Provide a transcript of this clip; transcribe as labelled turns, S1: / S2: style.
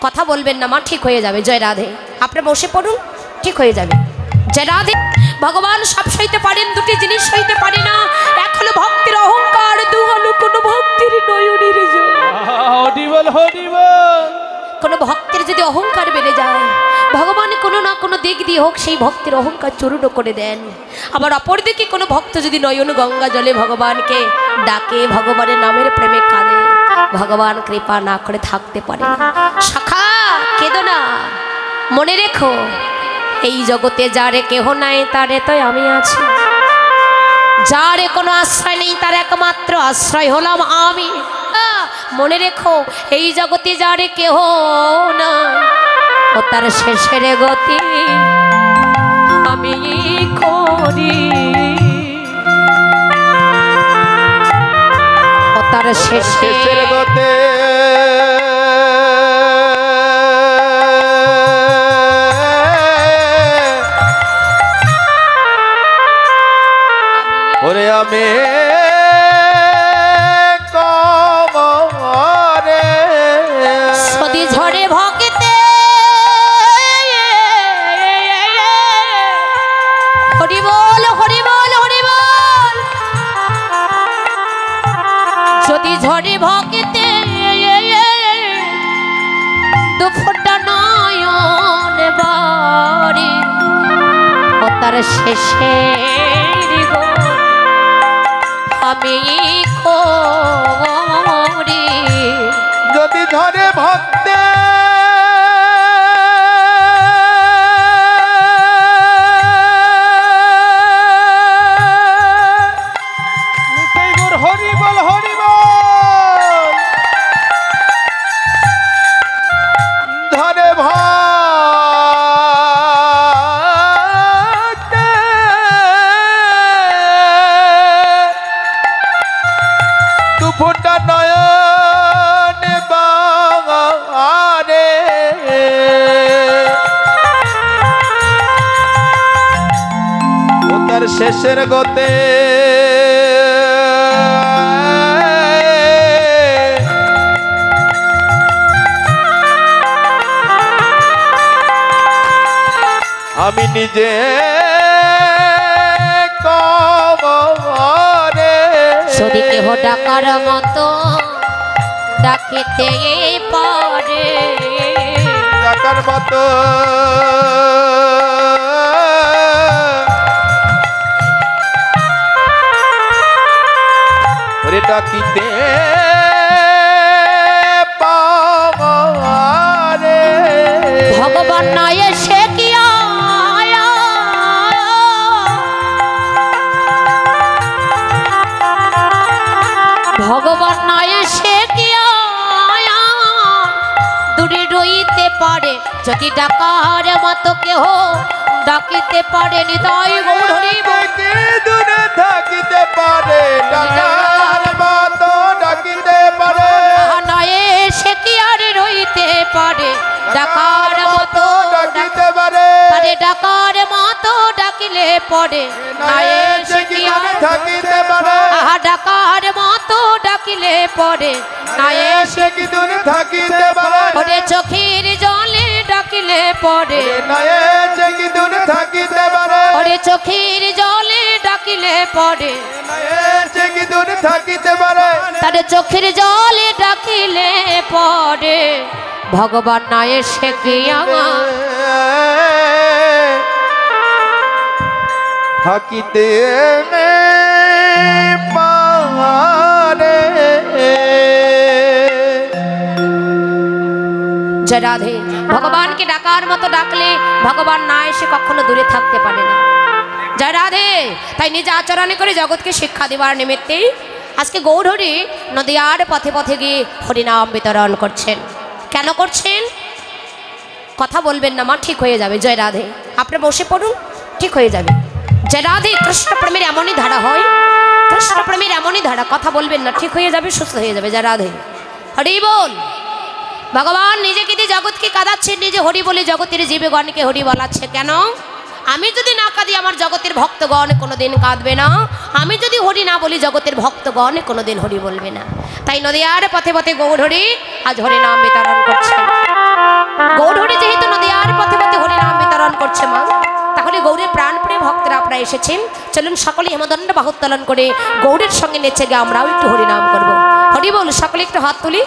S1: কথা বলবেন না মা, ঠিক হয়ে যাবে। জয় রাধে। আপনি বসে পড়ুন, ঠিক হয়ে যাবে। জয় রাধে। ভগবান সব সইতে পারেন, দুটি জিনিস সইতে পারে না। এক হলো ভক্তির অহংকার, দু হলো কোনো ভক্তির নয়নের জল।
S2: হরিবল হরিবল।
S1: কোনো ভক্তের যদি অহংকার বেড়ে যায়, ভগবান কোনো না কোনো দিক দিয়ে হোক সেই ভক্তের অহংকার চূর্ণ করে দেন। আবার অপরদিকে কোনো ভক্ত যদি নয়ন গঙ্গা জলে ভগবানকে ডাকে, ভগবানের নামের প্রেমে কাঁদে, ভগবান কৃপা না করে থাকতে পারে না। শাখা কেঁদো না, মনে রেখো এই জগতে যারে কেহ নাই তারে তো আমি আছি। যারে কোনো আশ্রয় নেই তার একমাত্র আশ্রয় হলাম আমি। মনে রেখো এই জগতে যারে কেহ না ও তার শেষের গতি আমি করি। ও তার শেষের গতি
S2: ওরে আমি
S1: সদি ঝড়ে ভগতে হরি বল হরি বল হরি বল। যদি ঝড়ে ভগতে দুফোটা নয়ন বাড়ি ও তার শেষে আমি করি।
S2: যদি ধরে ভক্তে হরিবল হরিবল ধরে ভক্তে দুফোটা নয়ন বারে ও তার শেষের গতে আমি নিজে কবরে
S1: যদি কেহ ডাকার মতো ডাকিতে পারে,
S2: ডাকার মতো ওরে ডাকিতে পারে
S1: ভগবান নয় সে কি আয়া। ভগবান নয় সে কি আয়া দূরে রইতে পারে, যদি ডাকার মতো কেহ ডাকিতে পারে। নিতাই গৌর হরি বল।
S2: দূরে থাকিতে পারে, ডাকার মতো ডাকিতে পারে।
S1: নয় সে কি আর রইতে পারে, ডাকার মতো
S2: ডাকিতে পারে।
S1: ডাকার মতো ডাকিলে পরে নয় সে কি আর
S2: থাকিতে পারে।
S1: ডাকার মতো ডাকিলে পরে নয়
S2: সে কি দূরে থাকিতে পারে।
S1: ওরে চোখের জলে ডাকিলে পরে
S2: নয় সে কি দূরে থাকিতে পারে।
S1: ওরে চোখের জলে ডাকিলে পরে
S2: নয় সে কি দূরে থাকিতে পারে।
S1: তার চোখের জলে ডাকিলে পরে ভগবান নয় সে কি আমার
S2: থাকিতে পারে।
S1: জয় রাধে। ভগবানকে ডাকার মতো ডাকলে ভগবান না এসে কখনো দূরে থাকতে পারে না। জয় রাধে। তাই নিজে আচরণে করে জগৎকে শিক্ষা দেওয়ার নিমিত্তেই আজকে গৌরহরি নদিয়ার পথে পথে গিয়ে হরিনাম বিতরণ করছেন। কেন করছেন কথা বলবেন না মা, ঠিক হয়ে যাবে। জয় রাধে। আপনি বসে পড়ুন, ঠিক হয়ে যাবে। জয় রাধে। কৃষ্ণ প্রেমের এমনই ধারা হয়, কৃষ্ণ প্রেমের এমনই ধারা। কথা বলবেন না, ঠিক হয়ে যাবে, সুস্থ হয়ে যাবে। জয় রাধে। হরি বল। ভগবান নিজেকে দিয়ে জগৎকে কাঁদাচ্ছেন, নিজে হরি বলে জগতের জীবগণকে হরি বলাচ্ছে। কেন? আমি যদি না কাঁদি আমার জগতের ভক্তগণ কোনোদিন কাঁদবে না, আমি যদি হরি না বলি জগতের ভক্তগণ কোনোদিন হরি বলবে না। তাই নদিয়ার পথে পথে গৌর হরি আজ হরি নাম বিতরণ করছেন। এসেছেন, চলুন সকলে হেমদণ্ড বাহুত্তোলন করে গৌড়ের সঙ্গে নেচে গিয়ে আমরাও একটু হরিনাম করবো। হরি বল, সকলে একটু হাত তুলি।